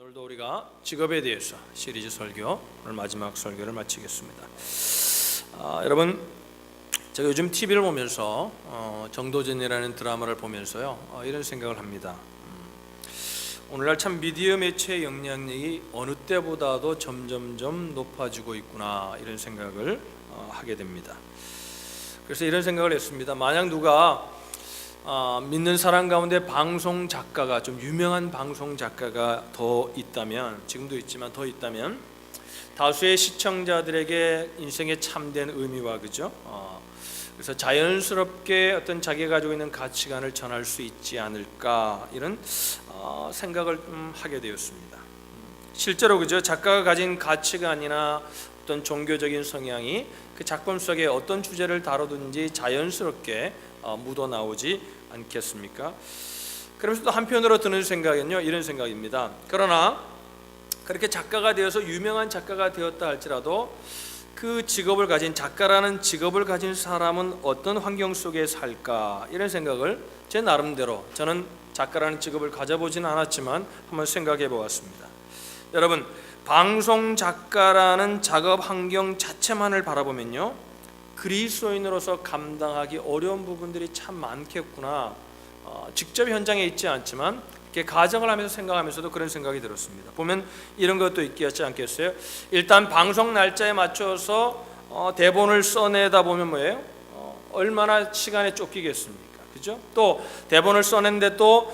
오늘도 우리가 직업에 대해서 시리즈 설교, 오늘 마지막 설교를 마치겠습니다. 여러분, 제가 요즘 TV를 보면서 정도전이라는 드라마를 보면서요 이런 생각을 합니다. 오늘날 참 미디어 매체의 영향력이 어느 때보다도 점점점 높아지고 있구나, 이런 생각을 하게 됩니다. 그래서 이런 생각을 했습니다. 만약 누가 믿는 사람 가운데 방송 작가가, 좀 유명한 방송 작가가 더 있다면, 지금도 있지만 더 있다면, 다수의 시청자들에게 인생의 참된 의미와, 그죠? 그래서 자연스럽게 어떤 자기가 가지고 있는 가치관을 전할 수 있지 않을까, 이런 생각을 하게 되었습니다. 실제로, 그죠? 작가가 가진 가치관이나 어떤 종교적인 성향이 그 작품 속에 어떤 주제를 다루든지 자연스럽게 묻어나오지 않겠습니까? 그러면서 또 한편으로 드는 생각은요, 이런 생각입니다. 그러나 그렇게 작가가 되어서 유명한 작가가 되었다 할지라도 그 직업을 가진, 작가라는 직업을 가진 사람은 어떤 환경 속에 살까, 이런 생각을 제 나름대로, 저는 작가라는 직업을 가져보지는 않았지만 한번 생각해 보았습니다. 여러분, 방송 작가라는 작업 환경 자체만을 바라보면요, 그리스도인으로서 감당하기 어려운 부분들이 참 많겠구나. 직접 현장에 있지 않지만 이렇게 가정을 하면서 생각하면서도 그런 생각이 들었습니다. 보면 이런 것도 있지 않겠어요? 일단 방송 날짜에 맞춰서 대본을 써내다 보면 뭐예요? 얼마나 시간에 쫓기겠습니까? 그죠? 또 대본을 써낸데 또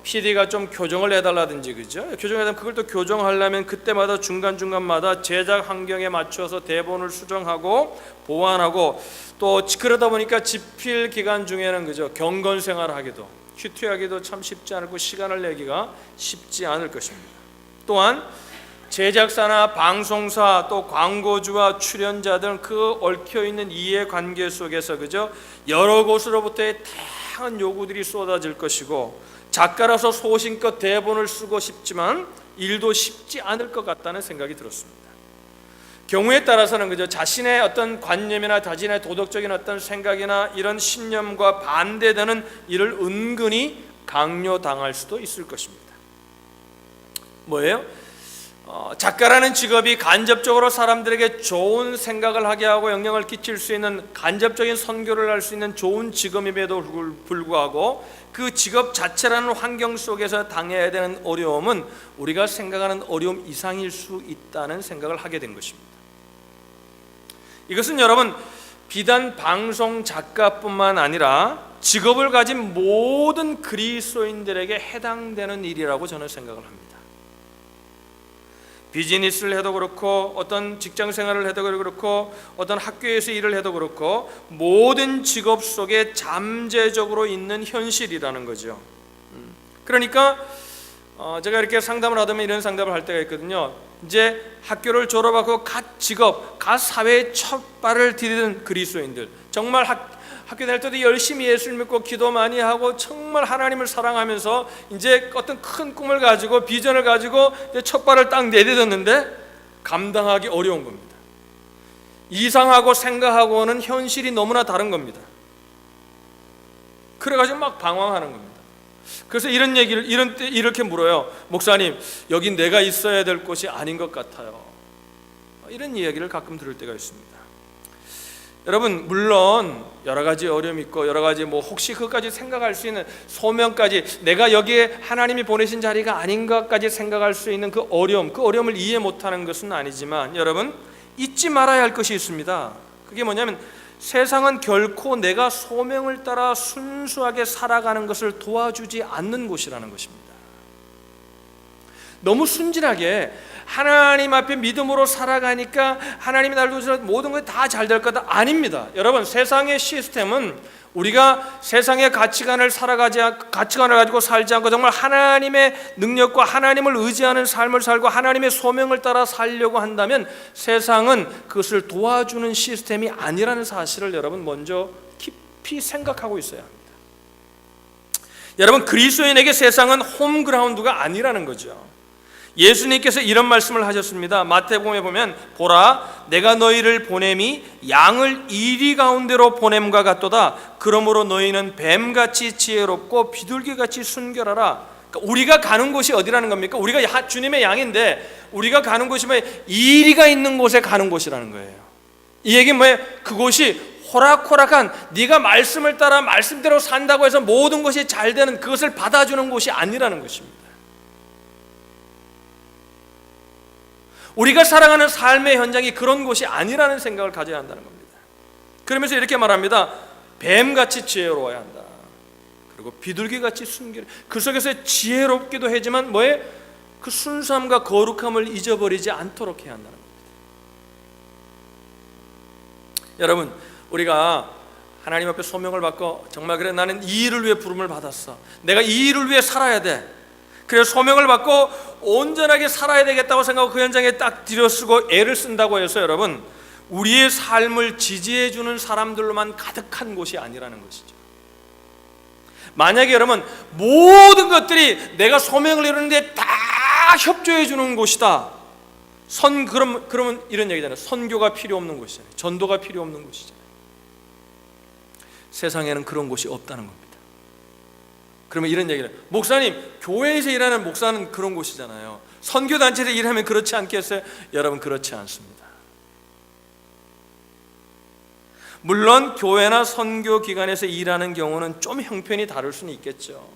PD가 좀 교정을 해달라든지, 그죠? 교정해달라면 그걸 또 교정하려면 그때마다 중간중간마다 제작 환경에 맞춰서 대본을 수정하고 보완하고, 또 그러다 보니까 집필 기간 중에는, 그죠? 경건 생활을 하기도, 휴퇴하기도 참 쉽지 않고 시간을 내기가 쉽지 않을 것입니다. 또한 제작사나 방송사, 또 광고주와 출연자 등 그 얽혀있는 이해관계 속에서, 그죠? 여러 곳으로부터의 다양한 요구들이 쏟아질 것이고, 작가라서 소신껏 대본을 쓰고 싶지만 일도 쉽지 않을 것 같다는 생각이 들었습니다. 경우에 따라서는, 그죠? 자신의 어떤 관념이나 자신의 도덕적인 어떤 생각이나 이런 신념과 반대되는 일을 은근히 강요당할 수도 있을 것입니다. 뭐예요? 작가라는 직업이 간접적으로 사람들에게 좋은 생각을 하게 하고 영향을 끼칠 수 있는, 간접적인 선교를 할 수 있는 좋은 직업임에도 불구하고 그 직업 자체라는 환경 속에서 당해야 되는 어려움은 우리가 생각하는 어려움 이상일 수 있다는 생각을 하게 된 것입니다. 이것은 여러분, 비단 방송 작가뿐만 아니라 직업을 가진 모든 그리스도인들에게 해당되는 일이라고 저는 생각을 합니다. 비즈니스를 해도 그렇고, 어떤 직장 생활을 해도 그렇고, 어떤 학교에서 일을 해도 그렇고, 모든 직업 속에 잠재적으로 있는 현실이라는 거죠. 그러니까 제가 이렇게 상담을 하다면 이런 상담을 할 때가 있거든요. 이제 학교를 졸업하고 갓 직업, 갓 사회에 첫 발을 디디는 그리스도인들, 정말 학교 다닐 때도 열심히 예수를 믿고 기도 많이 하고 정말 하나님을 사랑하면서 이제 어떤 큰 꿈을 가지고 비전을 가지고 첫 발을 딱 내딛었는데 감당하기 어려운 겁니다. 이상하고 생각하고는 현실이 너무나 다른 겁니다. 그래가지고 막 방황하는 겁니다. 그래서 이런 얘기를 이렇게 물어요. 목사님, 여긴 내가 있어야 될 곳이 아닌 것 같아요. 이런 이야기를 가끔 들을 때가 있습니다. 여러분, 물론 여러 가지 어려움이 있고, 여러 가지 혹시 그것까지 생각할 수 있는, 소명까지 내가 여기에 하나님이 보내신 자리가 아닌 것까지 생각할 수 있는 그 어려움을 이해 못하는 것은 아니지만, 여러분, 잊지 말아야 할 것이 있습니다. 그게 뭐냐면, 세상은 결코 내가 소명을 따라 순수하게 살아가는 것을 도와주지 않는 곳이라는 것입니다. 너무 순진하게 하나님 앞에 믿음으로 살아가니까 하나님이 날 도와서 모든 것 다 잘 될 거다, 아닙니다. 여러분, 세상의 시스템은 우리가 세상의 가치관을 가지고 살지 않고 정말 하나님의 능력과 하나님을 의지하는 삶을 살고 하나님의 소명을 따라 살려고 한다면 세상은 그것을 도와주는 시스템이 아니라는 사실을 여러분 먼저 깊이 생각하고 있어야 합니다. 여러분, 그리스도인에게 세상은 홈그라운드가 아니라는 거죠. 예수님께서 이런 말씀을 하셨습니다. 마태복음에 보면, 보라, 내가 너희를 보냄이 양을 이리 가운데로 보냄과 같도다. 그러므로 너희는 뱀같이 지혜롭고 비둘기같이 순결하라. 그러니까 우리가 가는 곳이 어디라는 겁니까? 우리가 주님의 양인데 우리가 가는 곳이 뭐예요? 이리가 있는 곳에 가는 곳이라는 거예요. 이 얘기는 뭐예요? 그곳이 호락호락한, 네가 말씀을 따라 말씀대로 산다고 해서 모든 것이 잘 되는 그것을 받아주는 곳이 아니라는 것입니다. 우리가 살아가는 삶의 현장이 그런 곳이 아니라는 생각을 가져야 한다는 겁니다. 그러면서 이렇게 말합니다. 뱀같이 지혜로워야 한다. 그리고 비둘기같이 순결. 그 속에서 지혜롭기도 하지만 뭐에 그 순수함과 거룩함을 잊어버리지 않도록 해야 한다는 겁니다. 여러분, 우리가 하나님 앞에 소명을 받고 정말 그래 나는 이 일을 위해 부름을 받았어. 내가 이 일을 위해 살아야 돼. 그래서 소명을 받고 온전하게 살아야 되겠다고 생각하고 그 현장에 딱 들여쓰고 애를 쓴다고 해서 여러분 우리의 삶을 지지해 주는 사람들로만 가득한 곳이 아니라는 것이죠. 만약에 여러분 모든 것들이 내가 소명을 이루는데 다 협조해 주는 곳이다. 그러면 이런 얘기잖아요. 선교가 필요 없는 곳이잖아요. 전도가 필요 없는 곳이잖아요. 세상에는 그런 곳이 없다는 겁니다. 그러면 이런 얘기를, 목사님 교회에서 일하는 목사는 그런 곳이잖아요. 선교단체에서 일하면 그렇지 않겠어요? 여러분, 그렇지 않습니다. 물론 교회나 선교기관에서 일하는 경우는 좀 형편이 다를 수는 있겠죠.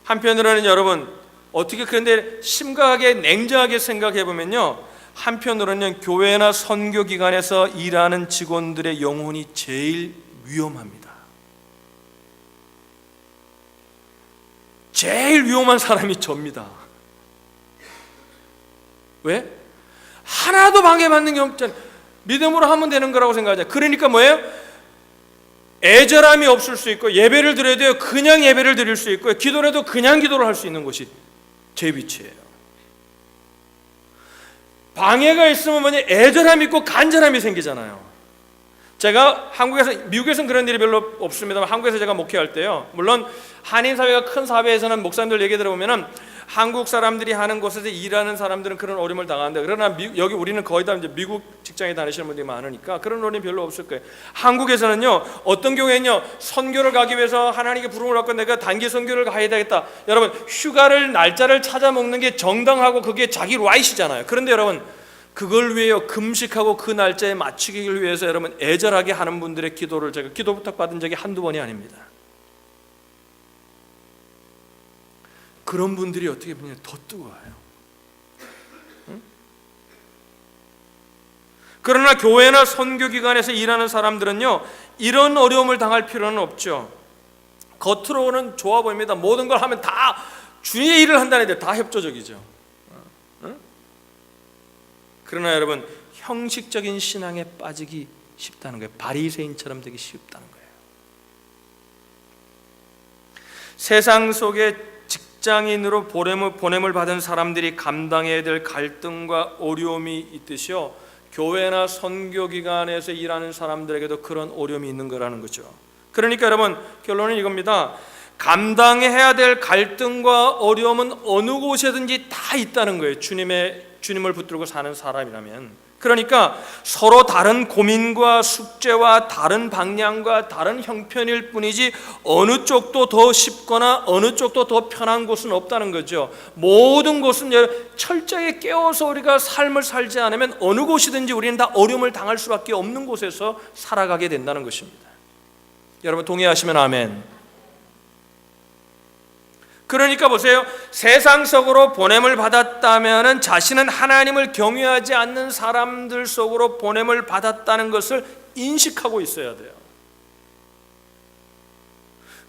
한편으로는 여러분 어떻게, 그런데 심각하게 냉정하게 생각해 보면요, 한편으로는 교회나 선교기관에서 일하는 직원들의 영혼이 제일 위험합니다. 제일 위험한 사람이 접니다. 왜? 하나도 방해받는 게 없잖아요. 믿음으로 하면 되는 거라고 생각하잖아요. 그러니까 뭐예요? 애절함이 없을 수 있고, 예배를 드려도 그냥 예배를 드릴 수 있고, 기도를 해도 그냥 기도를 할 수 있는 곳이 제 위치예요. 방해가 있으면 뭐냐, 애절함이 있고 간절함이 생기잖아요. 제가 미국에서는 그런 일이 별로 없습니다만 한국에서 제가 목회할 때요, 물론 한인사회가 큰 사회에서는 목사님들 얘기 들어보면은 한국 사람들이 하는 곳에서 일하는 사람들은 그런 어려움을 당하는데, 그러나 여기 우리는 거의 다 이제 미국 직장에 다니시는 분들이 많으니까 그런 어려움이 별로 없을 거예요. 한국에서는요, 어떤 경우에는요, 선교를 가기 위해서 하나님께 부름을 받고 내가 단기 선교를 가야 되겠다. 여러분, 휴가를 날짜를 찾아 먹는 게 정당하고 그게 자기 라이트잖아요. 그런데 여러분, 그걸 위해요 금식하고 그 날짜에 맞추기를 위해서 여러분 애절하게 하는 분들의 기도를 제가 기도 부탁받은 적이 한두 번이 아닙니다. 그런 분들이 어떻게 보면 더 뜨거워요. 응? 그러나 교회나 선교기관에서 일하는 사람들은요, 이런 어려움을 당할 필요는 없죠. 겉으로는 좋아 보입니다. 모든 걸 하면 다 주의 일을 한다는 데 다 협조적이죠. 그러나 여러분, 형식적인 신앙에 빠지기 쉽다는 거예요. 바리새인처럼 되기 쉽다는 거예요. 세상 속에 직장인으로 보냄을 받은 사람들이 감당해야 될 갈등과 어려움이 있듯이요, 교회나 선교기관에서 일하는 사람들에게도 그런 어려움이 있는 거라는 거죠. 그러니까 여러분, 결론은 이겁니다. 감당해야 될 갈등과 어려움은 어느 곳에든지 다 있다는 거예요. 주님을 붙들고 사는 사람이라면. 그러니까 서로 다른 고민과 숙제와 다른 방향과 다른 형편일 뿐이지 어느 쪽도 더 쉽거나 어느 쪽도 더 편한 곳은 없다는 거죠. 모든 곳은 철저히 깨워서 우리가 삶을 살지 않으면 어느 곳이든지 우리는 다 어려움을 당할 수밖에 없는 곳에서 살아가게 된다는 것입니다. 여러분 동의하시면 아멘. 그러니까 보세요. 세상적으로 보냄을 받았다면 자신은 하나님을 경외하지 않는 사람들 속으로 보냄을 받았다는 것을 인식하고 있어야 돼요.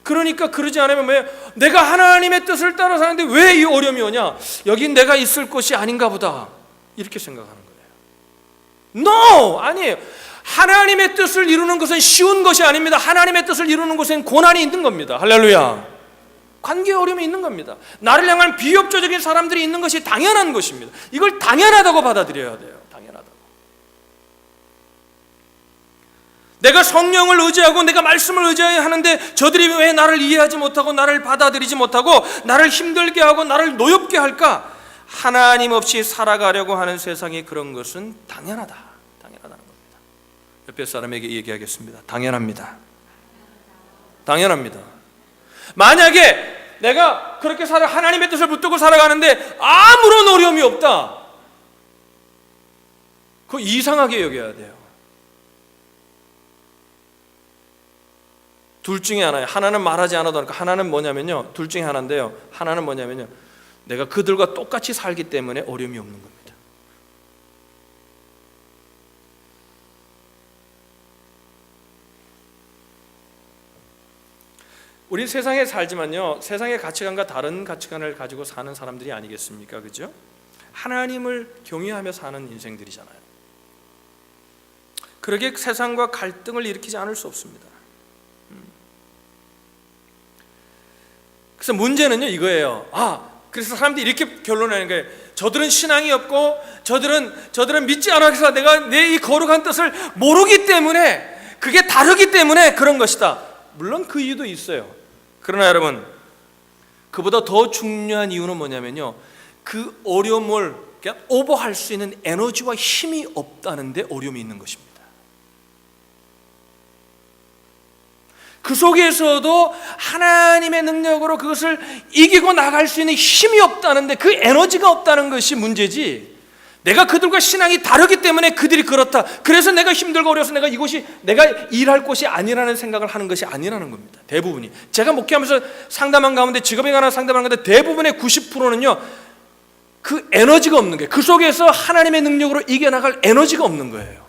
그러니까 그러지 않으면 왜 내가 하나님의 뜻을 따라 사는데 왜 이 어려움이 오냐? 여긴 내가 있을 곳이 아닌가 보다, 이렇게 생각하는 거예요. No! 아니에요. 하나님의 뜻을 이루는 것은 쉬운 것이 아닙니다. 하나님의 뜻을 이루는 것은 고난이 있는 겁니다. 할렐루야. 관계에 어려움이 있는 겁니다. 나를 향한 비협조적인 사람들이 있는 것이 당연한 것입니다. 이걸 당연하다고 받아들여야 돼요. 당연하다고. 내가 성령을 의지하고 내가 말씀을 의지해야 하는데 저들이 왜 나를 이해하지 못하고 나를 받아들이지 못하고 나를 힘들게 하고 나를 노엽게 할까? 하나님 없이 살아가려고 하는 세상이 그런 것은 당연하다는 겁니다. 옆에 사람에게 얘기하겠습니다. 당연합니다. 당연합니다. 만약에 내가 그렇게 하나님의 뜻을 붙들고 살아가는데 아무런 어려움이 없다. 그거 이상하게 여겨야 돼요. 둘 중에 하나예요. 하나는 말하지 않아도 하니까 하나는 뭐냐면요, 둘 중에 하나인데요, 하나는 뭐냐면요, 내가 그들과 똑같이 살기 때문에 어려움이 없는 겁니다. 우리 세상에 살지만요, 세상의 가치관과 다른 가치관을 가지고 사는 사람들이 아니겠습니까? 그죠? 하나님을 경외하며 사는 인생들이잖아요. 그러게 세상과 갈등을 일으키지 않을 수 없습니다. 그래서 문제는요, 이거예요. 그래서 사람들이 이렇게 결론내는 거예요. 저들은 신앙이 없고 저들은 믿지 않아. 그래서 내가 내 이 거룩한 뜻을 모르기 때문에, 그게 다르기 때문에 그런 것이다. 물론 그 이유도 있어요. 그러나 여러분, 그보다 더 중요한 이유는 뭐냐면요, 그 어려움을 그냥 오버할 수 있는 에너지와 힘이 없다는 데 어려움이 있는 것입니다. 그 속에서도 하나님의 능력으로 그것을 이기고 나갈 수 있는 힘이 없다는데, 그 에너지가 없다는 것이 문제지, 내가 그들과 신앙이 다르기 때문에 그들이 그렇다, 그래서 내가 힘들고 어려워서 이곳이 내가 일할 곳이 아니라는 생각을 하는 것이 아니라는 겁니다. 대부분이, 제가 목회하면서 상담한 가운데, 직업에 관한 상담한 가운데 대부분의 90%는요 그 에너지가 없는 거예요. 그 속에서 하나님의 능력으로 이겨나갈 에너지가 없는 거예요.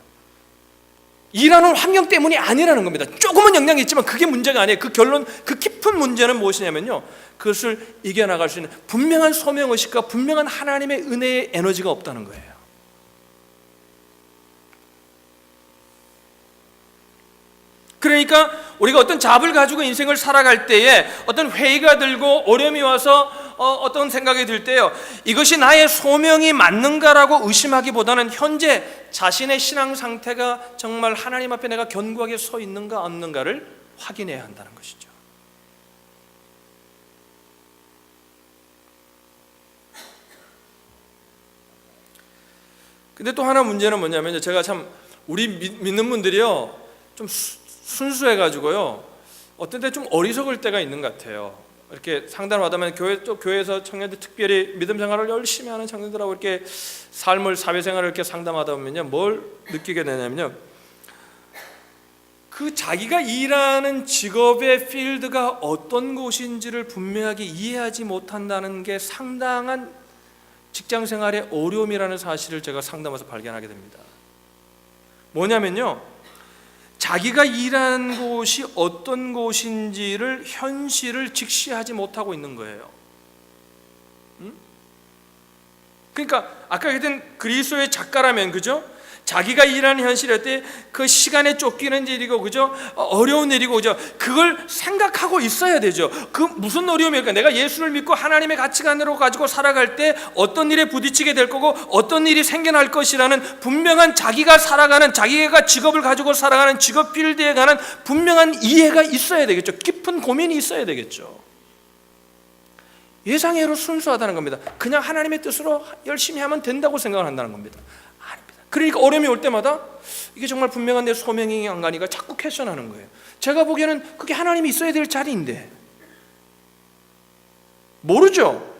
일하는 환경 때문이 아니라는 겁니다. 조금은 영향이 있지만 그게 문제가 아니에요. 그 결론, 그 깊은 문제는 무엇이냐면요, 그것을 이겨나갈 수 있는 분명한 소명의식과 분명한 하나님의 은혜의 에너지가 없다는 거예요. 그러니까 우리가 어떤 잡을 가지고 인생을 살아갈 때에 어떤 회의가 들고 어려움이 와서 어떤 생각이 들 때요, 이것이 나의 소명이 맞는가라고 의심하기보다는 현재 자신의 신앙 상태가 정말 하나님 앞에 내가 견고하게 서 있는가 없는가를 확인해야 한다는 것이죠. 근데 또 하나 문제는 뭐냐면요, 제가 참 우리 믿는 분들이요 좀 순수해가지고요 어떤 때 좀 어리석을 때가 있는 것 같아요. 이렇게 상담을 하다면 교회에서 청년들, 특별히 믿음 생활을 열심히 하는 청년들하고 이렇게 삶을, 사회생활을 이렇게 상담하다 보면요, 뭘 느끼게 되냐면요, 그 자기가 일하는 직업의 필드가 어떤 곳인지를 분명하게 이해하지 못한다는 게 상당한 직장생활의 어려움이라는 사실을 제가 상담해서 발견하게 됩니다. 뭐냐면요, 자기가 일하는 곳이 어떤 곳인지를, 현실을 직시하지 못하고 있는 거예요. 그러니까 아까 했던 그리스도의 작가라면, 그죠? 자기가 일하는 현실일 때 그 시간에 쫓기는 일이고, 그죠? 어려운 일이고, 그죠? 그걸 생각하고 있어야 되죠. 그 무슨 어려움일까? 내가 예수를 믿고 하나님의 가치관으로 가지고 살아갈 때 어떤 일에 부딪히게 될 거고 어떤 일이 생겨날 것이라는 분명한, 자기가 살아가는, 자기가 직업을 가지고 살아가는 직업 필드에 관한 분명한 이해가 있어야 되겠죠. 깊은 고민이 있어야 되겠죠. 예상외로 순수하다는 겁니다. 그냥 하나님의 뜻으로 열심히 하면 된다고 생각을 한다는 겁니다. 그러니까 어려움이 올 때마다 이게 정말 분명한 내 소명이 안가니까 자꾸 퀘션하는 거예요. 제가 보기에는 그게 하나님이 있어야 될 자리인데 모르죠.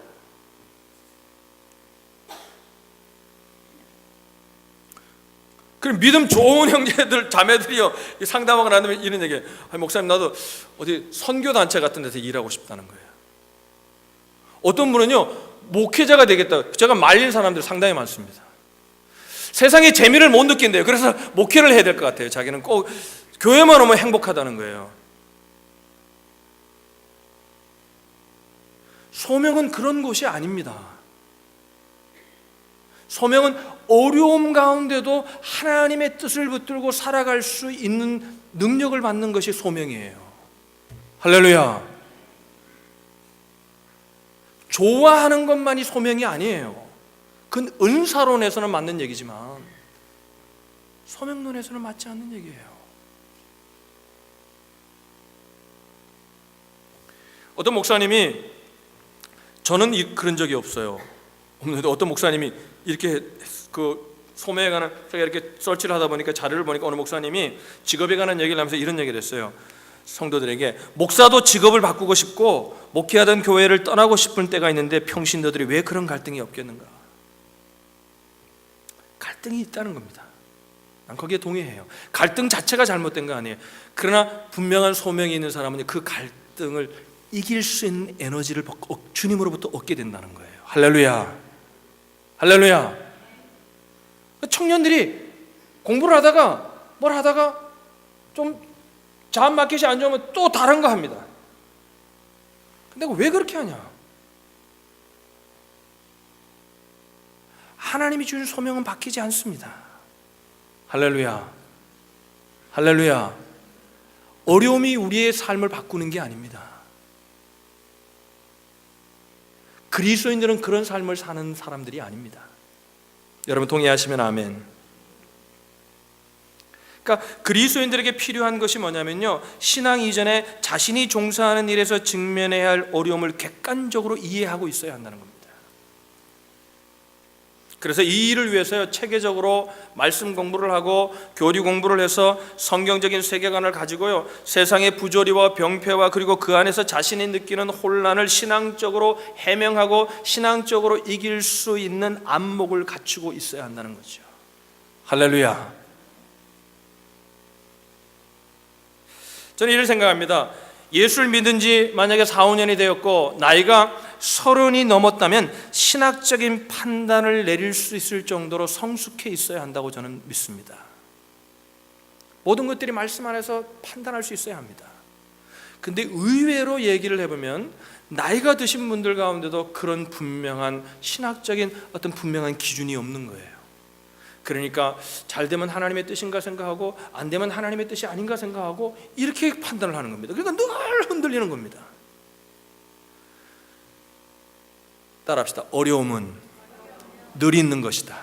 그럼 믿음 좋은 형제들, 자매들이요 상담하고 난 다음에 이런 얘기해요. 목사님, 나도 어디 선교단체 같은 데서 일하고 싶다는 거예요. 어떤 분은요, 목회자가 되겠다, 제가 말린 사람들 상당히 많습니다. 세상에 재미를 못 느낀대요. 그래서 목회를 해야 될 것 같아요. 자기는 꼭 교회만 오면 행복하다는 거예요. 소명은 그런 곳이 아닙니다. 소명은 어려움 가운데도 하나님의 뜻을 붙들고 살아갈 수 있는 능력을 받는 것이 소명이에요. 할렐루야. 좋아하는 것만이 소명이 아니에요. 그건 은사론에서는 맞는 얘기지만 소명론에서는 맞지 않는 얘기예요. 어떤 목사님이, 저는 그런 적이 없어요. 없는데 어떤 목사님이 이렇게 그 소명에 관한, 제가 이렇게 서치를 하다 보니까 자료를 보니까 어느 목사님이 직업에 관한 얘기를 하면서 이런 얘기를 했어요. 성도들에게 목사도 직업을 바꾸고 싶고 목회하던 교회를 떠나고 싶은 때가 있는데 평신도들이 왜 그런 갈등이 없겠는가? 갈등이 있다는 겁니다. 난 거기에 동의해요. 갈등 자체가 잘못된 거 아니에요. 그러나 분명한 소명이 있는 사람은 그 갈등을 이길 수 있는 에너지를 주님으로부터 얻게 된다는 거예요. 할렐루야. 할렐루야. 청년들이 공부를 하다가 뭘 하다가 좀 자업 마켓이 안 좋으면 또 다른 거 합니다. 근데 왜 그렇게 하냐? 하나님이 주신 소명은 바뀌지 않습니다. 할렐루야. 할렐루야. 어려움이 우리의 삶을 바꾸는 게 아닙니다. 그리스도인들은 그런 삶을 사는 사람들이 아닙니다. 여러분 동의하시면 아멘. 그러니까 그리스도인들에게 필요한 것이 뭐냐면요, 신앙 이전에 자신이 종사하는 일에서 직면해야 할 어려움을 객관적으로 이해하고 있어야 한다는 겁니다. 그래서 이 일을 위해서 체계적으로 말씀 공부를 하고 교리 공부를 해서 성경적인 세계관을 가지고요, 세상의 부조리와 병폐와 그리고 그 안에서 자신이 느끼는 혼란을 신앙적으로 해명하고 신앙적으로 이길 수 있는 안목을 갖추고 있어야 한다는 거죠. 할렐루야. 저는 이를 생각합니다. 예수를 믿은 지 만약에 4, 5년이 되었고 나이가 30이 넘었다면 신학적인 판단을 내릴 수 있을 정도로 성숙해 있어야 한다고 저는 믿습니다. 모든 것들이 말씀 안에서 판단할 수 있어야 합니다. 근데 의외로 얘기를 해보면 나이가 드신 분들 가운데도 그런 분명한 신학적인 어떤 분명한 기준이 없는 거예요. 그러니까 잘 되면 하나님의 뜻인가 생각하고 안 되면 하나님의 뜻이 아닌가 생각하고 이렇게 판단을 하는 겁니다. 그러니까 늘 흔들리는 겁니다. 따라합시다. 어려움은 늘 있는 것이다.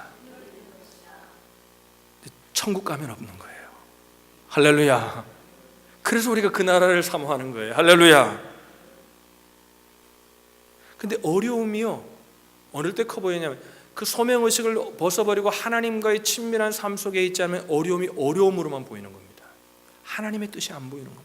천국 가면 없는 거예요. 할렐루야. 그래서 우리가 그 나라를 사모하는 거예요. 할렐루야. 근데 어려움이요, 어느 때 커 보이냐면 그 소명의식을 벗어버리고 하나님과의 친밀한 삶 속에 있지 않으면 어려움이 어려움으로만 보이는 겁니다. 하나님의 뜻이 안 보이는 겁니다.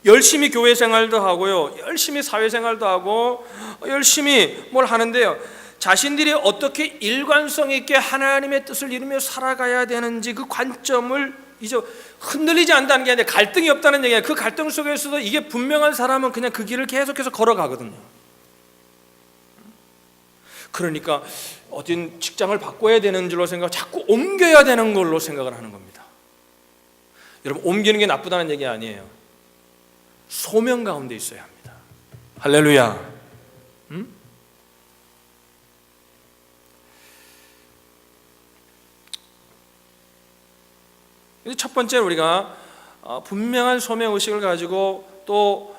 열심히 교회 생활도 하고요, 열심히 사회생활도 하고 열심히 뭘 하는데요, 자신들이 어떻게 일관성 있게 하나님의 뜻을 이루며 살아가야 되는지 그 관점을 이제 흔들리지 않다는 게 아니라 갈등이 없다는 얘기예요. 그 갈등 속에서도 이게 분명한 사람은 그냥 그 길을 계속해서 걸어가거든요. 그러니까 어떤 직장을 바꿔야 되는 줄로 생각하고 자꾸 옮겨야 되는 걸로 생각을 하는 겁니다. 여러분, 옮기는 게 나쁘다는 얘기 아니에요. 소명 가운데 있어야 합니다. 할렐루야. 첫 번째, 우리가 분명한 소명의식을 가지고 또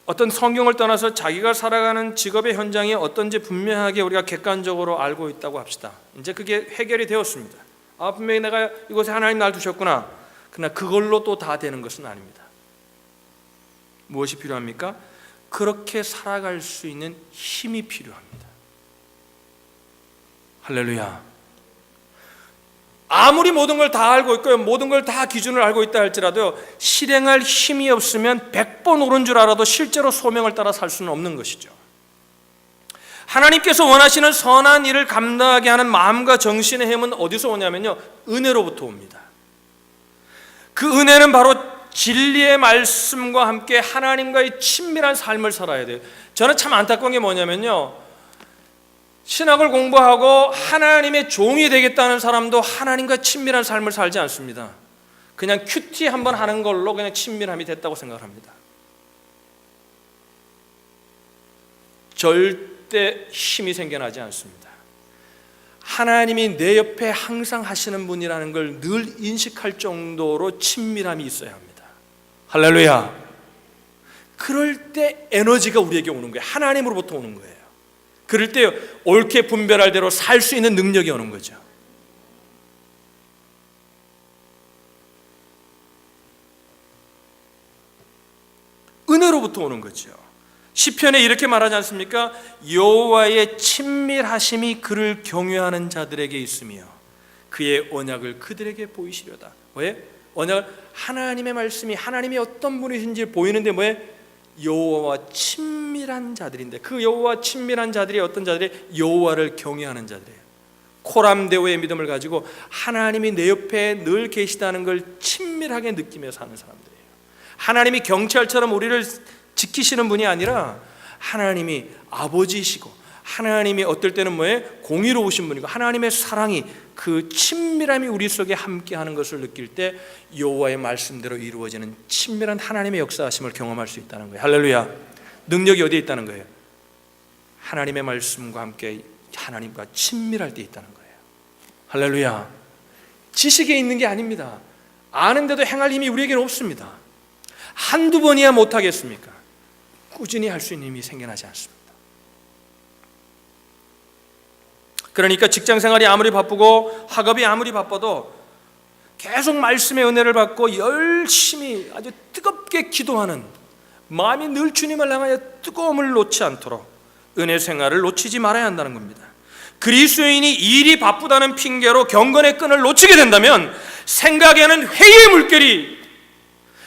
어떤 성경을 떠나서 자기가 살아가는 직업의 현장이 어떤지 분명하게 우리가 객관적으로 알고 있다고 합시다. 이제 그게 해결이 되었습니다. 분명히 내가 이곳에 하나님 날 두셨구나. 그러나 그걸로 또 다 되는 것은 아닙니다. 무엇이 필요합니까? 그렇게 살아갈 수 있는 힘이 필요합니다. 할렐루야. 아무리 모든 걸 다 알고 있고요, 모든 걸 다 기준을 알고 있다 할지라도 실행할 힘이 없으면 100번 옳은 줄 알아도 실제로 소명을 따라 살 수는 없는 것이죠. 하나님께서 원하시는 선한 일을 감당하게 하는 마음과 정신의 힘은 어디서 오냐면요, 은혜로부터 옵니다. 그 은혜는 바로 진리의 말씀과 함께 하나님과의 친밀한 삶을 살아야 돼요. 저는 참 안타까운 게 뭐냐면요, 신학을 공부하고 하나님의 종이 되겠다는 사람도 하나님과 친밀한 삶을 살지 않습니다. 그냥 큐티 한번 하는 걸로 그냥 친밀함이 됐다고 생각을 합니다. 절대 힘이 생겨나지 않습니다. 하나님이 내 옆에 항상 하시는 분이라는 걸 늘 인식할 정도로 친밀함이 있어야 합니다. 할렐루야. 그럴 때 에너지가 우리에게 오는 거예요. 하나님으로부터 오는 거예요. 그럴 때 옳게 분별할 대로 살 수 있는 능력이 오는 거죠. 은혜로부터 오는 거죠. 시편에 이렇게 말하지 않습니까? 여호와의 친밀하심이 그를 경외하는 자들에게 있으며 그의 언약을 그들에게 보이시려다. 왜? 언약을 하나님의 말씀이 하나님이 어떤 분이신지 보이는데 뭐에? 여호와와 친밀한 자들인데 그 여호와와 친밀한 자들이 어떤 자들이? 여호와를 경외하는 자들이에요. 코람데오의 믿음을 가지고 하나님이 내 옆에 늘 계시다는 걸 친밀하게 느끼며 사는 사람들이에요. 하나님이 경찰처럼 우리를 지키시는 분이 아니라 하나님이 아버지이시고 하나님이 어떨 때는 뭐에? 공의로우신 분이고 하나님의 사랑이 그 친밀함이 우리 속에 함께하는 것을 느낄 때 여호와의 말씀대로 이루어지는 친밀한 하나님의 역사하심을 경험할 수 있다는 거예요. 할렐루야. 능력이 어디에 있다는 거예요? 하나님의 말씀과 함께 하나님과 친밀할 때 있다는 거예요. 할렐루야. 지식에 있는 게 아닙니다. 아는데도 행할 힘이 우리에게는 없습니다. 한두 번이야 못하겠습니까? 꾸준히 할 수 있는 힘이 생겨나지 않습니다. 그러니까 직장생활이 아무리 바쁘고 학업이 아무리 바빠도 계속 말씀의 은혜를 받고 열심히 아주 뜨겁게 기도하는 마음이 늘 주님을 향하여 뜨거움을 놓지 않도록 은혜 생활을 놓치지 말아야 한다는 겁니다. 그리스도인이 일이 바쁘다는 핑계로 경건의 끈을 놓치게 된다면 생각에는 회의의 물결이,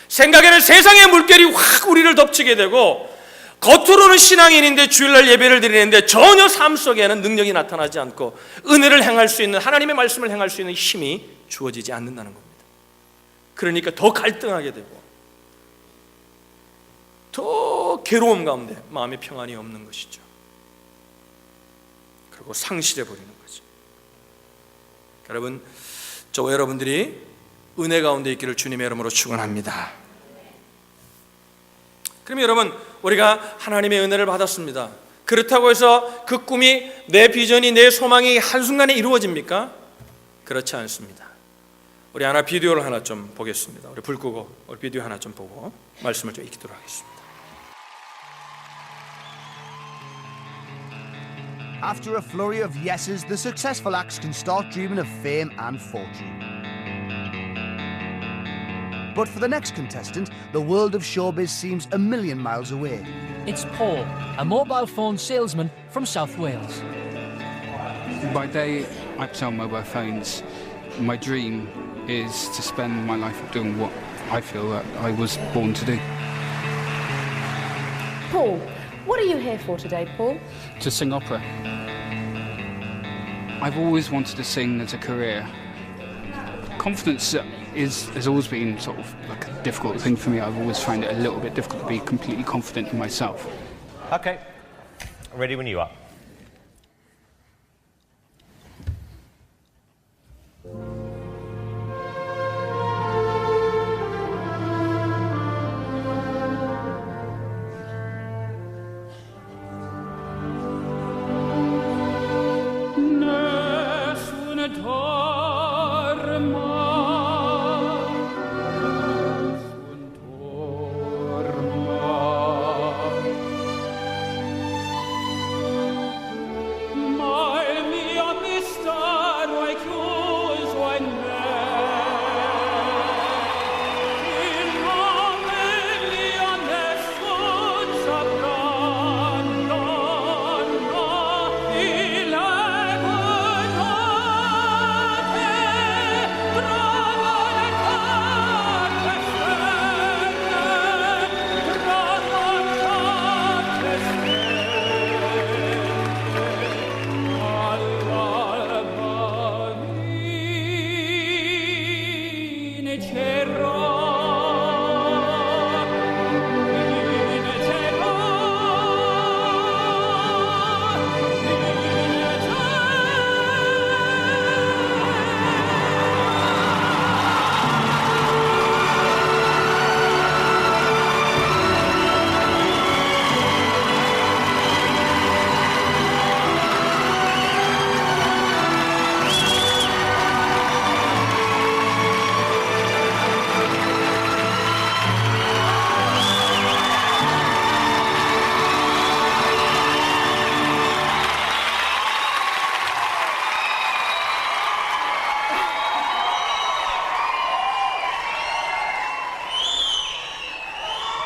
생각에는 세상의 물결이 확 우리를 덮치게 되고 겉으로는 신앙인인데 주일날 예배를 드리는데 전혀 삶 속에는 능력이 나타나지 않고 은혜를 행할 수 있는, 하나님의 말씀을 행할 수 있는 힘이 주어지지 않는다는 겁니다. 그러니까 더 갈등하게 되고 더 괴로움 가운데 마음의 평안이 없는 것이죠. 그리고 상실해 버리는 거죠. 여러분, 저와 여러분들이 은혜 가운데 있기를 주님의 이름으로 축원합니다. 그럼 여러분, 우리가 하나님의 은혜를 받았습니다. 그렇다고 해서 그 꿈이, 내 비전이, 내 소망이 한순간에 이루어집니까? 그렇지 않습니다. 우리 하나 비디오를 하나 좀 보겠습니다. 우리 불 끄고 우리 비디오 하나 좀 보고 말씀을 좀 읽도록 하겠습니다. After a flurry of yeses, the successful acts can start dreaming of fame and fortune. But for the next contestant, the world of showbiz seems a million miles away. It's Paul, a mobile phone salesman from South Wales. By day, I sell mobile phones. My dream is to spend my life doing what I feel that I was born to do. Paul, what are you here for today, Paul? To sing opera. I've always wanted to sing as a career. Confidence has always been sort of like a difficult thing for me. I've always found it a little bit difficult to be completely confident in myself. Okay, ready when you are.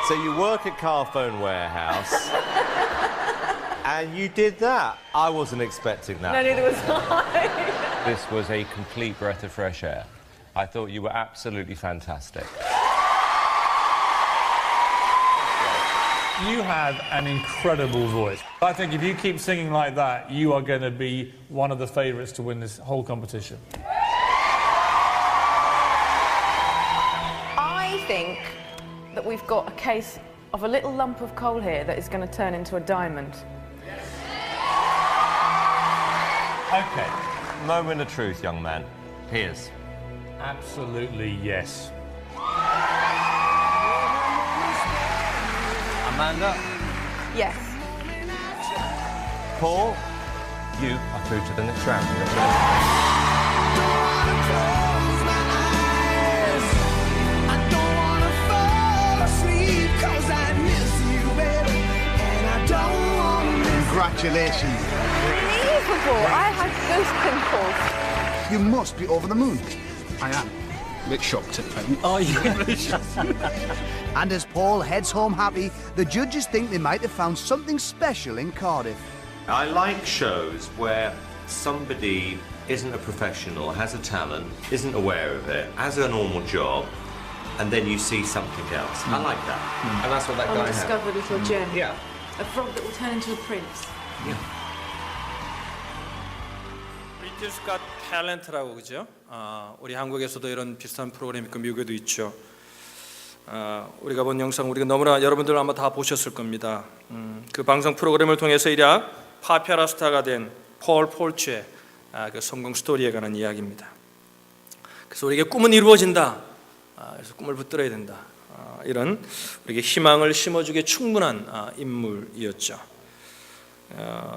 So you work at Carphone Warehouse, and you did that. I wasn't expecting that. No, neither was I. This was a complete breath of fresh air. I thought you were absolutely fantastic. You have an incredible voice. I think if you keep singing like that, you are going to be one of the favourites to win this whole competition. I think that we've got a case of a little lump of coal here that is going to turn into a diamond. Okay, Moment of truth, young man. Piers. absolutely yes. Amanda. Yes. Paul. You are through to the next round. Congratulations. Congratulations. Unbelievable. I had goose pimples. You must be over the moon. I am a bit shocked at the moment. Oh, yeah. And as Paul heads home happy, the judges think they might have found something special in Cardiff. I like shows where somebody isn't a professional, has a talent, isn't aware of it, has a normal job, and then you see something else. I like that. And that's what that guy had. Undiscovered little gem. Yeah. A frog that will turn into a prince. 브리티시 갓 탤런트라고 그죠? 우리 한국에서도 이런 비슷한 프로그램이 있고 미국에도 있죠. 우리가 본 영상 우리가 너무나 여러분들 아마 다 보셨을 겁니다. 그 방송 프로그램을 통해서 일약 파피아라 스타가 된 폴 폴츠의 그 성공 스토리에 관한 이야기입니다. 그래서 우리에게 꿈은 이루어진다. 그래서 꿈을 붙들어야 된다. 이런 우리에게 희망을 심어주기에 충분한 인물이었죠.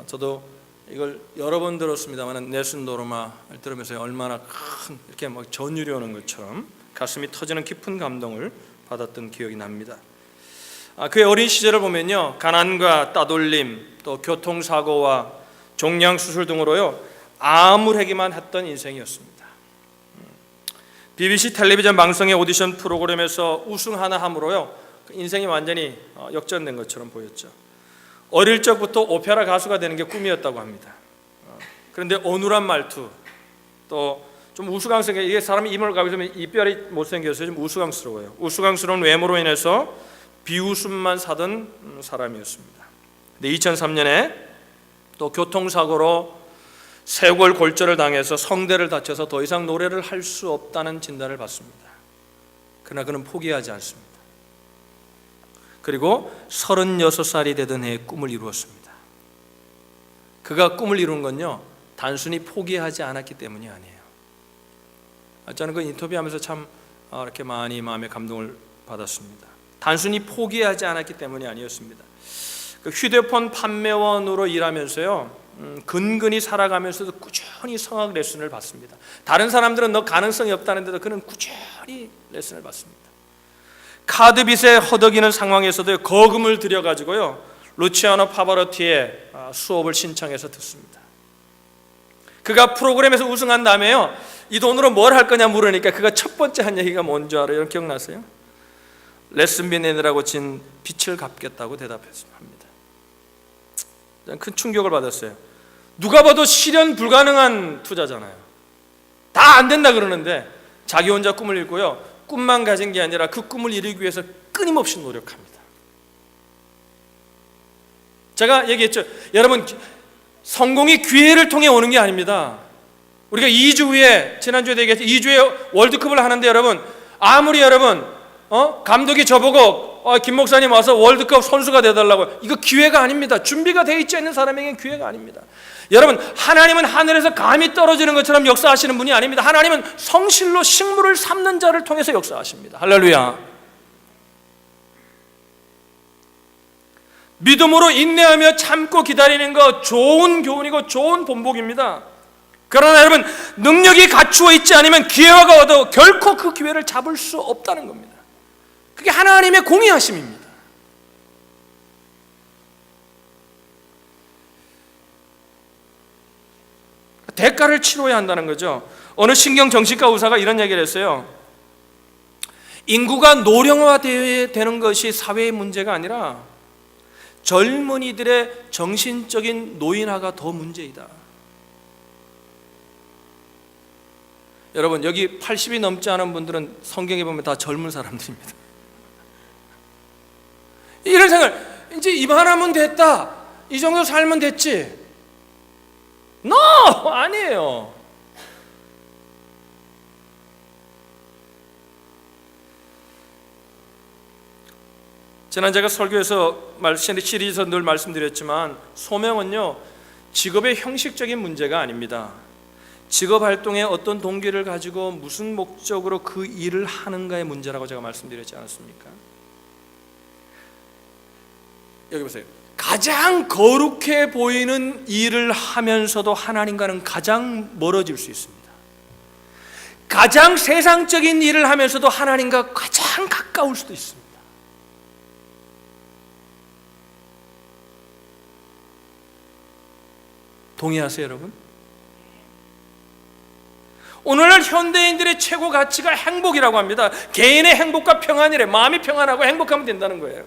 저도 이걸 여러 번 들었습니다만 넬슨 노르마를 들으면서 얼마나 큰 이렇게 막 전율이 오는 것처럼 가슴이 터지는 깊은 감동을 받았던 기억이 납니다. 그의 어린 시절을 보면요, 가난과 따돌림, 또 교통사고와 종양수술 등으로요 암울하기만 했던 인생이었습니다. BBC 텔레비전 방송의 오디션 프로그램에서 우승 하나 함으로요 인생이 완전히 역전된 것처럼 보였죠. 어릴 적부터 오페라 가수가 되는 게 꿈이었다고 합니다. 그런데 어눌한 말투, 또 좀 우스꽝스럽게, 이게 사람이 입을 가고 있으면 이빨이 못생겨서 좀 우스꽝스러워요. 우스꽝스러운 외모로 인해서 비웃음만 사던 사람이었습니다. 근데 2003년에 또 교통사고로 쇄골 골절을 당해서 성대를 다쳐서 더 이상 노래를 할 수 없다는 진단을 받습니다. 그러나 그는 포기하지 않습니다. 그리고 36살이 되던 해에 꿈을 이루었습니다. 그가 꿈을 이룬 건요 단순히 포기하지 않았기 때문이 아니에요. 저는 그 인터뷰하면서 참 이렇게 많이 마음의 감동을 받았습니다. 단순히 포기하지 않았기 때문이 아니었습니다. 그 휴대폰 판매원으로 일하면서요 근근히 살아가면서도 꾸준히 성악 레슨을 받습니다. 다른 사람들은 너 가능성이 없다는데도 그는 꾸준히 레슨을 받습니다. 카드빚에 허덕이는 상황에서도 거금을 들여가지고요 루치아노 파바로티의 수업을 신청해서 듣습니다. 그가 프로그램에서 우승한 다음에요 이 돈으로 뭘 할 거냐 물으니까 그가 첫 번째 한 얘기가 뭔지 알아요? 기억나세요? 레슨비 내느라고 진 빚을 갚겠다고 대답했습니다. 큰 충격을 받았어요. 누가 봐도 실현 불가능한 투자잖아요. 다 안 된다 그러는데 자기 혼자 꿈을 이루고요 꿈만 가진 게 아니라 그 꿈을 이루기 위해서 끊임없이 노력합니다. 제가 얘기했죠. 여러분, 성공이 기회를 통해 오는 게 아닙니다. 우리가 2주 후에, 지난주에도 얘기했죠. 2주에 월드컵을 하는데 여러분, 아무리 여러분 감독이 저보고 김 목사님 와서 월드컵 선수가 되달라고, 이거 기회가 아닙니다. 준비가 되어 있지 않는 사람에게는 기회가 아닙니다. 여러분, 하나님은 하늘에서 감이 떨어지는 것처럼 역사하시는 분이 아닙니다. 하나님은 성실로 식물을 삶는 자를 통해서 역사하십니다. 할렐루야. 믿음으로 인내하며 참고 기다리는 거 좋은 교훈이고 좋은 본보기입니다. 그러나 여러분, 능력이 갖추어 있지 않으면 기회가 와도 결코 그 기회를 잡을 수 없다는 겁니다. 그게 하나님의 공의하심입니다. 대가를 치러야 한다는 거죠. 어느 신경정신과 의사가 이런 얘기를 했어요. 인구가 노령화되는 것이 사회의 문제가 아니라 젊은이들의 정신적인 노인화가 더 문제이다. 여러분 여기 80이 넘지 않은 분들은 성경에 보면 다 젊은 사람들입니다. 이런 생각, 이제 이만하면 됐다, 이 정도 살면 됐지. No! 아니에요. 지난 제가 설교에서 시리즈에서 늘 말씀드렸지만, 소명은요 직업의 형식적인 문제가 아닙니다. 직업 활동에 어떤 동기를 가지고 무슨 목적으로 그 일을 하는가의 문제라고 제가 말씀드렸지 않았습니까? 여기 보세요. 가장 거룩해 보이는 일을 하면서도 하나님과는 가장 멀어질 수 있습니다. 가장 세상적인 일을 하면서도 하나님과 가장 가까울 수도 있습니다. 동의하세요, 여러분? 오늘날 현대인들의 최고 가치가 행복이라고 합니다. 개인의 행복과 평안이래. 마음이 평안하고 행복하면 된다는 거예요.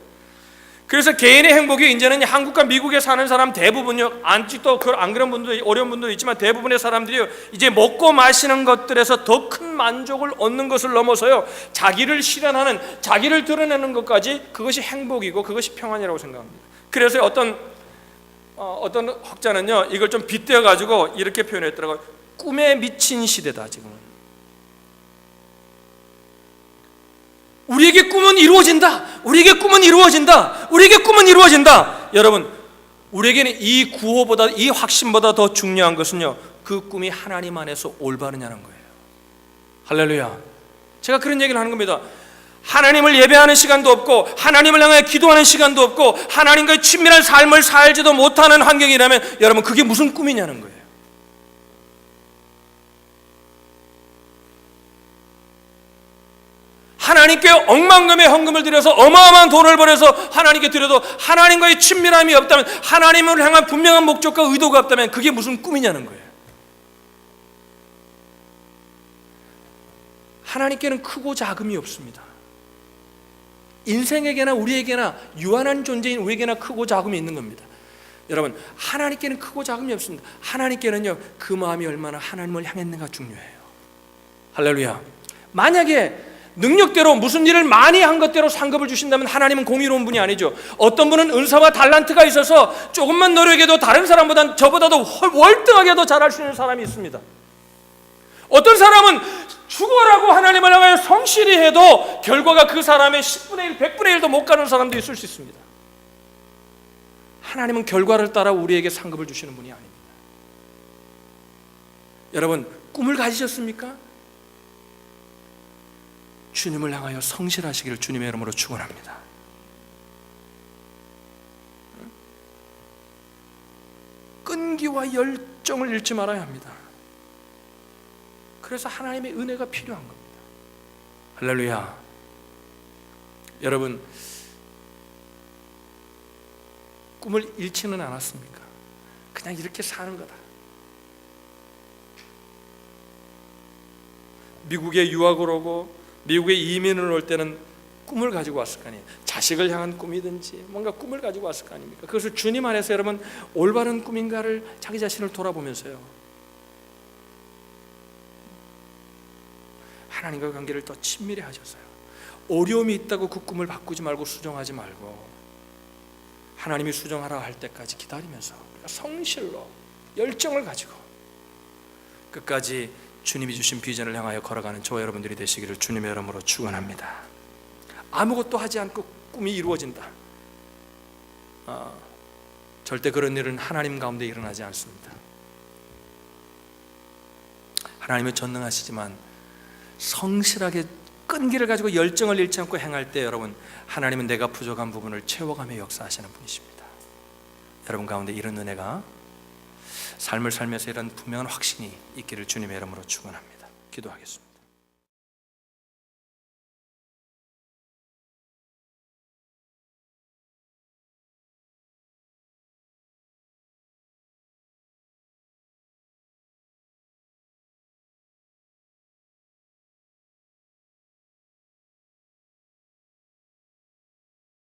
그래서 개인의 행복이 이제는 한국과 미국에 사는 사람 대부분요, 아직도 안 그런 분도 어려운 분도 있지만 대부분의 사람들이요, 이제 먹고 마시는 것들에서 더 큰 만족을 얻는 것을 넘어서요, 자기를 실현하는, 자기를 드러내는 것까지, 그것이 행복이고 그것이 평안이라고 생각합니다. 그래서 어떤 학자는요 이걸 좀 빗대어 가지고 이렇게 표현했더라고요. 꿈에 미친 시대다. 지금은 우리에게 꿈은 이루어진다. 우리에게 꿈은 이루어진다. 우리에게 꿈은 이루어진다. 여러분, 우리에게는 이 구호보다, 이 확신보다 더 중요한 것은요, 그 꿈이 하나님 안에서 올바르냐는 거예요. 할렐루야. 제가 그런 얘기를 하는 겁니다. 하나님을 예배하는 시간도 없고, 하나님을 향해 기도하는 시간도 없고, 하나님과의 친밀한 삶을 살지도 못하는 환경이라면 여러분, 그게 무슨 꿈이냐는 거예요. 하나님께 억만금의 헌금을 드려서 어마어마한 돈을 벌여서 하나님께 드려도 하나님과의 친밀함이 없다면, 하나님을 향한 분명한 목적과 의도가 없다면 그게 무슨 꿈이냐는 거예요. 하나님께는 크고 작음이 없습니다. 인생에게나 우리에게나, 유한한 존재인 우리에게나 크고 작음이 있는 겁니다. 여러분, 하나님께는 크고 작음이 없습니다. 하나님께는요, 그 마음이 얼마나 하나님을 향했는가 중요해요. 할렐루야. 만약에 능력대로 무슨 일을 많이 한 것대로 상급을 주신다면 하나님은 공의로운 분이 아니죠. 어떤 분은 은사와 달란트가 있어서 조금만 노력해도 다른 사람보다, 저보다도 월등하게 더 잘할 수 있는 사람이 있습니다. 어떤 사람은 죽어라고 하나님을 향하여 성실히 해도 결과가 그 사람의 10분의 1, 100분의 1도 못 가는 사람도 있을 수 있습니다. 하나님은 결과를 따라 우리에게 상급을 주시는 분이 아닙니다. 여러분, 꿈을 가지셨습니까? 주님을 향하여 성실하시기를 주님의 이름으로 축원합니다. 끈기와 열정을 잃지 말아야 합니다. 그래서 하나님의 은혜가 필요한 겁니다. 할렐루야. 여러분, 꿈을 잃지는 않았습니까? 그냥 이렇게 사는 거다. 미국에 유학을 오고 미국에 이민을 올 때는 꿈을 가지고 왔을 거 아니에요. 자식을 향한 꿈이든지 뭔가 꿈을 가지고 왔을 거 아닙니까? 그것을 주님 안에서 여러분 올바른 꿈인가를 자기 자신을 돌아보면서요, 하나님과 관계를 더 친밀히 하셔서요, 어려움이 있다고 그 꿈을 바꾸지 말고 수정하지 말고 하나님이 수정하라 할 때까지 기다리면서 우리가 성실로 열정을 가지고 끝까지 주님이 주신 비전을 향하여 걸어가는 저와 여러분들이 되시기를 주님의 이름으로 축원합니다. 아무것도 하지 않고 꿈이 이루어진다, 절대 그런 일은 하나님 가운데 일어나지 않습니다. 하나님은 전능하시지만 성실하게 끈기를 가지고 열정을 잃지 않고 행할 때 여러분, 하나님은 내가 부족한 부분을 채워가며 역사하시는 분이십니다. 여러분 가운데 이런 은혜가, 삶을 살면서 이런 분명한 확신이 있기를 주님의 이름으로 축원합니다. 기도하겠습니다.